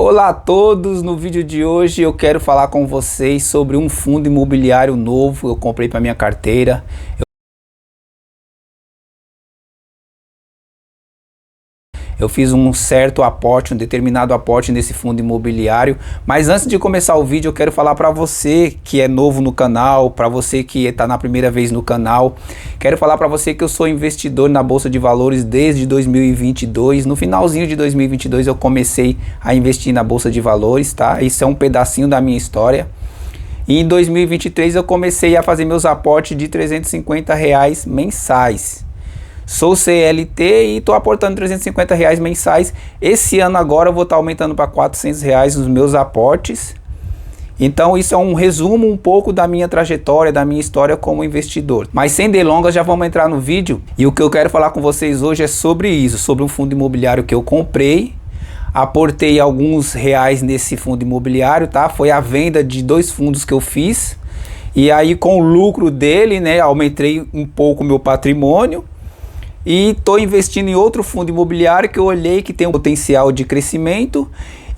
Olá a todos, no vídeo de hoje eu quero falar com vocês sobre um fundo imobiliário novo. Eu comprei para minha carteira. Eu fiz um certo aporte, um determinado aporte nesse fundo imobiliário. Mas antes de começar o vídeo, eu quero falar para você que é novo no canal, para você que está na primeira vez no canal. Quero falar para você que eu sou investidor na Bolsa de Valores desde 2022. No finalzinho de 2022 eu comecei a investir na Bolsa de Valores, tá? Isso é um pedacinho da minha história. E em 2023 eu comecei a fazer meus aportes de R$350 mensais. Sou CLT e estou aportando R$350 mensais. Esse ano agora eu vou estar aumentando para R$400 os meus aportes. Então isso é um resumo um pouco da minha trajetória, da minha história como investidor. Mas sem delongas, já vamos entrar no vídeo. E o que eu quero falar com vocês hoje é sobre isso, sobre um fundo imobiliário que eu comprei. Aportei alguns reais nesse fundo imobiliário, tá? Foi a venda de 2 fundos que eu fiz. E aí com o lucro dele, né, aumentei um pouco o meu patrimônio. E estou investindo em outro fundo imobiliário que eu olhei que tem um potencial de crescimento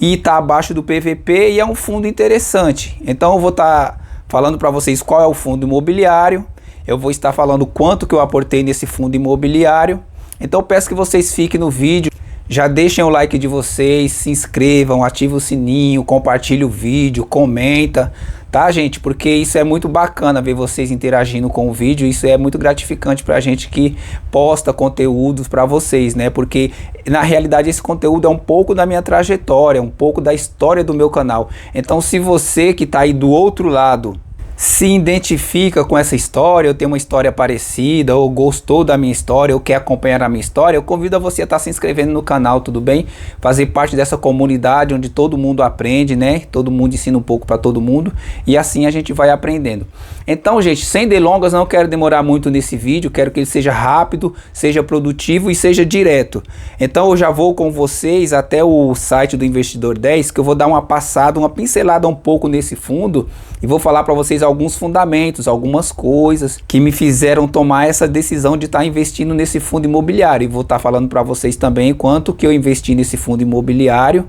e está abaixo do PVP e é um fundo interessante. Então eu vou estar falando para vocês qual é o fundo imobiliário, eu vou estar falando quanto que eu aportei nesse fundo imobiliário. Então eu peço que vocês fiquem no vídeo, já deixem o like de vocês, se inscrevam, ativem o sininho, compartilhem o vídeo, comenta, tá, gente? Porque isso é muito bacana ver vocês interagindo com o vídeo, isso é muito gratificante pra gente que posta conteúdos para vocês, né? Porque na realidade esse conteúdo é um pouco da minha trajetória, um pouco da história do meu canal. Então se você que tá aí do outro lado se identifica com essa história, ou tem uma história parecida, ou gostou da minha história, ou quer acompanhar a minha história, eu convido a você a estar se inscrevendo no canal, tudo bem? Fazer parte dessa comunidade onde todo mundo aprende, né? Todo mundo ensina um pouco para todo mundo, e assim a gente vai aprendendo. Então, gente, sem delongas, não quero demorar muito nesse vídeo, quero que ele seja rápido, seja produtivo e seja direto. Então eu já vou com vocês até o site do Investidor 10, que eu vou dar uma passada, uma pincelada um pouco nesse fundo, e vou falar para vocês alguns fundamentos, algumas coisas que me fizeram tomar essa decisão de estar investindo nesse fundo imobiliário. E vou estar falando para vocês também quanto que eu investi nesse fundo imobiliário.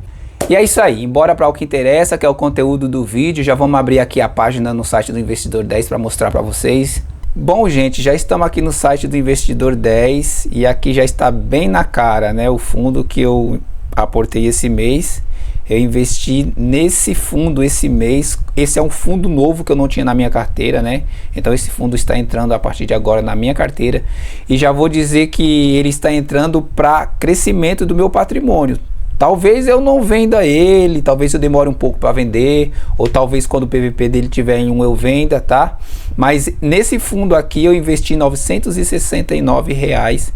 E é isso aí, embora para o que interessa, que é o conteúdo do vídeo, já vamos abrir aqui a página no site do Investidor 10 para mostrar para vocês. Bom, gente, já estamos aqui no site do Investidor 10 e aqui já está bem na cara, né, o fundo que eu aportei esse mês. Eu investi nesse fundo esse mês. Esse é um fundo novo que eu não tinha na minha carteira, né? Então esse fundo está entrando a partir de agora na minha carteira. E já vou dizer que ele está entrando para crescimento do meu patrimônio. Talvez eu não venda ele, talvez eu demore um pouco para vender, ou talvez quando o PVP dele tiver em 1 eu venda, tá? Mas nesse fundo aqui eu investi R$969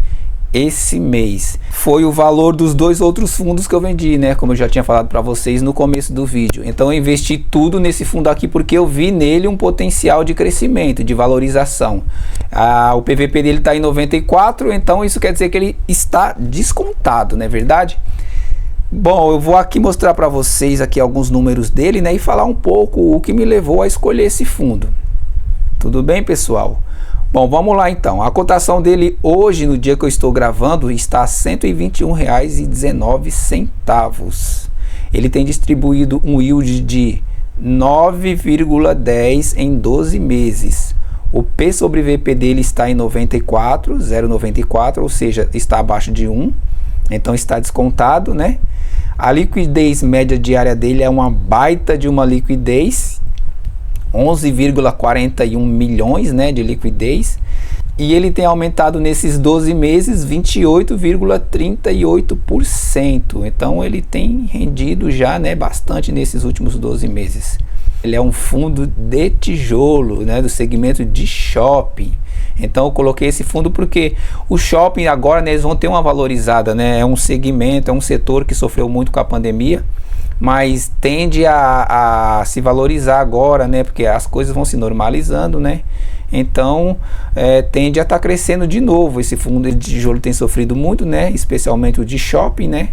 esse mês. Foi o valor dos 2 outros fundos que eu vendi, né? Como eu já tinha falado para vocês no começo do vídeo. Então eu investi tudo nesse fundo aqui porque eu vi nele um potencial de crescimento, de valorização. O PVP dele está em 94, então isso quer dizer que ele está descontado, não é verdade? Bom, eu vou aqui mostrar para vocês aqui alguns números dele, né? E falar um pouco o que me levou a escolher esse fundo. Tudo bem, pessoal? Bom, vamos lá então. A cotação dele hoje, no dia que eu estou gravando, está a R$121,19. Ele tem distribuído um yield de 9,10 em 12 meses. O P sobre VP dele está em 0,94, ou seja, está abaixo de 1. Então está descontado, né? A liquidez média diária dele é uma baita de uma liquidez. 11,41 milhões, né, de liquidez, e ele tem aumentado nesses 12 meses 28,38%. Então ele tem rendido já, né, bastante nesses últimos 12 meses. Ele é um fundo de tijolo, né, do segmento de shopping. Então eu coloquei esse fundo porque o shopping agora, né, eles vão ter uma valorizada, né? É um segmento, é um setor que sofreu muito com a pandemia, mas tende a se valorizar agora, né? Porque as coisas vão se normalizando, né? Então tende a estar crescendo de novo. Esse fundo de tijolo tem sofrido muito, né? Especialmente o de shopping, né?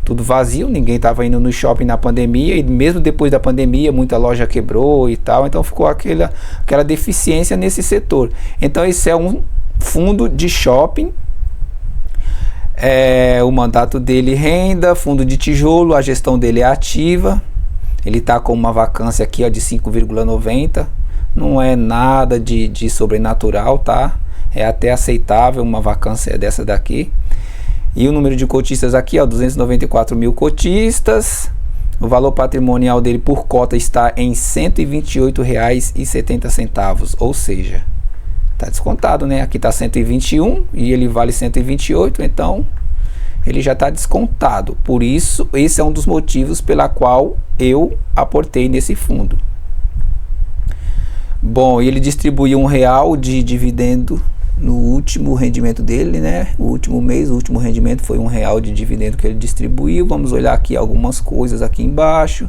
Tudo vazio, ninguém estava indo no shopping na pandemia, e mesmo depois da pandemia muita loja quebrou e tal, então ficou aquela deficiência nesse setor. Então esse é um fundo de shopping O mandato dele renda, fundo de tijolo, a gestão dele é ativa. Ele está com uma vacância aqui, ó, de 5,90. Não é nada de sobrenatural, tá? É até aceitável uma vacância dessa daqui. E o número de cotistas aqui, ó, 294 mil cotistas. O valor patrimonial dele por cota está em R$ 128,70. Ou seja, tá descontado, né? Aqui tá 121 e ele vale 128, então ele já está descontado. Por isso, esse é um dos motivos pela qual eu aportei nesse fundo. Bom, ele distribuiu R$1 de dividendo no último rendimento dele, né? O último mês, o último rendimento foi R$1 de dividendo que ele distribuiu. Vamos olhar aqui algumas coisas aqui embaixo,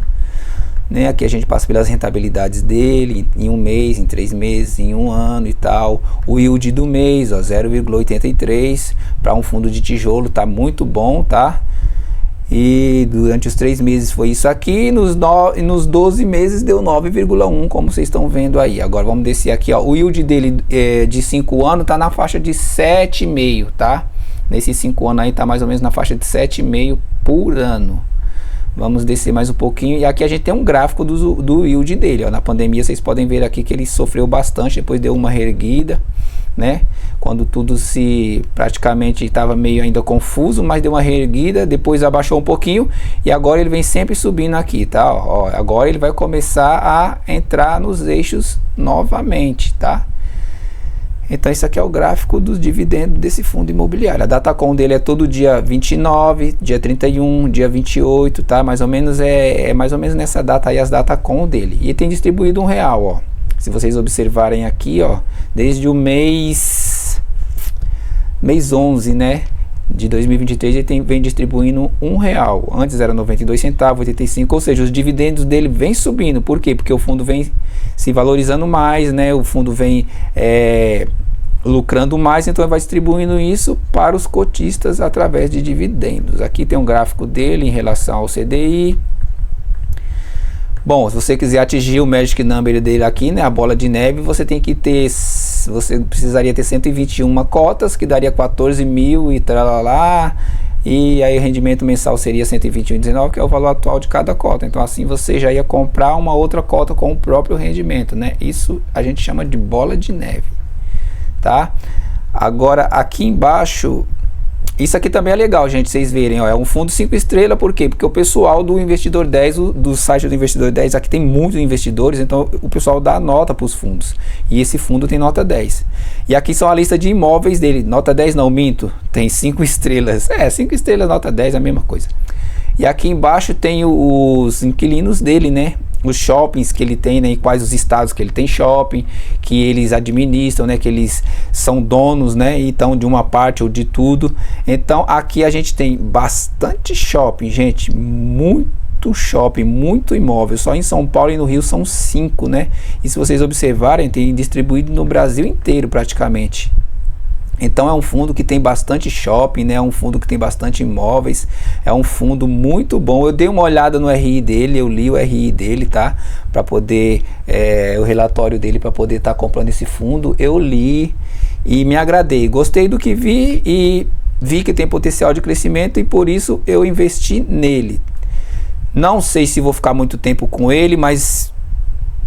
né? Aqui a gente passa pelas rentabilidades dele em um mês, em 3 meses, em um ano e tal. O yield do mês, ó, 0,83 para um fundo de tijolo, tá muito bom, tá? E durante os 3 meses foi isso aqui, nos 12 meses deu 9,1, como vocês estão vendo aí. Agora vamos descer aqui, ó. O yield dele de 5 anos tá na faixa de 7,5, tá? Nesses 5 anos aí tá mais ou menos na faixa de 7,5 por ano. Vamos descer mais um pouquinho, e aqui a gente tem um gráfico do yield dele, ó. Na pandemia vocês podem ver aqui que ele sofreu bastante, depois deu uma reerguida, né? Quando tudo praticamente estava meio ainda confuso, mas deu uma reerguida, depois abaixou um pouquinho e agora ele vem sempre subindo aqui, tá? Ó, agora ele vai começar a entrar nos eixos novamente, tá? Então isso aqui é o gráfico dos dividendos desse fundo imobiliário. A Datacom dele é todo dia 29, dia 31, dia 28, tá? Mais ou menos mais ou menos nessa data aí as Datacom dele. E tem distribuído R$1, ó. Se vocês observarem aqui, ó, desde o mês 11, né, de 2023, ele vem distribuindo R$1. Antes era 92 centavos, 85, ou seja, os dividendos dele vem subindo. Por quê? Porque o fundo vem se valorizando mais, né? O fundo vem lucrando mais, então ele vai distribuindo isso para os cotistas através de dividendos. Aqui tem um gráfico dele em relação ao CDI. Bom, se você quiser atingir o Magic Number dele aqui, né, a bola de neve, você precisaria ter 121 cotas, que daria 14 mil e tralala, e aí o rendimento mensal seria 121,19, que é o valor atual de cada cota. Então assim você já ia comprar uma outra cota com o próprio rendimento, né? Isso a gente chama de bola de neve, tá? Agora aqui embaixo, isso aqui também é legal, gente, vocês verem, ó, é um fundo 5 estrelas, por quê? Porque o pessoal do Investidor 10, do site do Investidor 10, aqui tem muitos investidores, então o pessoal dá nota para os fundos, e esse fundo tem nota 10. E aqui são a lista de imóveis dele, nota 10 não, minto, tem 5 estrelas, 5 estrelas, nota 10 é a mesma coisa. E aqui embaixo tem os inquilinos dele, né? Os shoppings que ele tem, né, em quais os estados que ele tem shopping, que eles administram, né, que eles são donos, né, então de uma parte ou de tudo. Então aqui a gente tem bastante shopping, gente, muito shopping, muito imóvel. Só em São Paulo e no Rio são 5, né? E se vocês observarem, tem distribuído no Brasil inteiro praticamente. Então é um fundo que tem bastante shopping, né? É um fundo que tem bastante imóveis, é um fundo muito bom. Eu dei uma olhada no RI dele, eu li o RI dele, tá? Para poder, o relatório dele para poder estar comprando esse fundo, eu li e me agradei. Gostei do que vi e vi que tem potencial de crescimento e por isso eu investi nele. Não sei se vou ficar muito tempo com ele, mas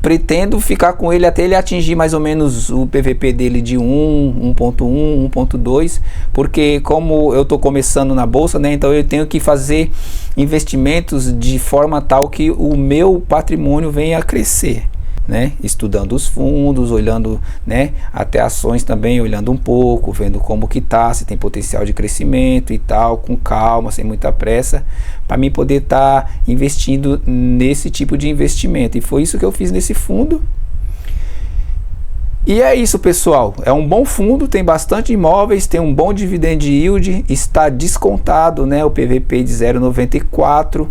pretendo ficar com ele até ele atingir mais ou menos o PVP dele de 1.1, 1.2, porque como eu estou começando na bolsa, né, então eu tenho que fazer investimentos de forma tal que o meu patrimônio venha a crescer, né, estudando os fundos, olhando, né, até ações também, olhando um pouco, vendo como que tá, se tem potencial de crescimento e tal, com calma, sem muita pressa, para mim poder estar investindo nesse tipo de investimento. E foi isso que eu fiz nesse fundo. E é isso, pessoal, é um bom fundo, tem bastante imóveis, tem um bom dividend yield, está descontado, né, o PVP de 0,94.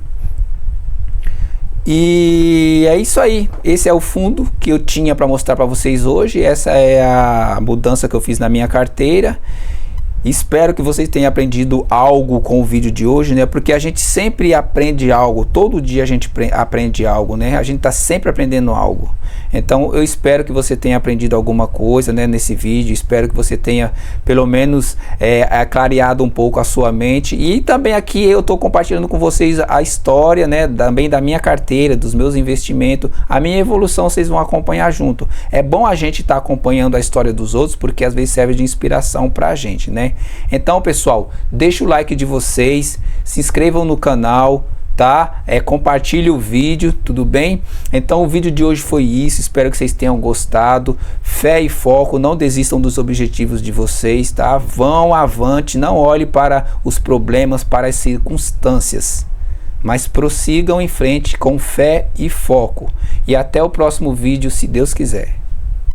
E é isso aí, esse é o fundo que eu tinha para mostrar para vocês hoje, essa é a mudança que eu fiz na minha carteira. Espero que vocês tenham aprendido algo com o vídeo de hoje, né? Porque a gente sempre aprende algo, todo dia a gente aprende algo, né? A gente tá sempre aprendendo algo. Então eu espero que você tenha aprendido alguma coisa, né, nesse vídeo. Espero que você tenha pelo menos clareado um pouco a sua mente. E também aqui eu tô compartilhando com vocês a história, né, também da minha carteira, dos meus investimentos, a minha evolução. Vocês vão acompanhar junto. É bom a gente estar acompanhando a história dos outros, porque às vezes serve de inspiração pra gente, né? Então, pessoal, deixa o like de vocês, se inscrevam no canal, tá? Compartilhe o vídeo, tudo bem? Então o vídeo de hoje foi isso, espero que vocês tenham gostado. Fé e foco, não desistam dos objetivos de vocês, tá? Vão avante, não olhe para os problemas, para as circunstâncias, mas prossigam em frente com fé e foco. E até o próximo vídeo, se Deus quiser.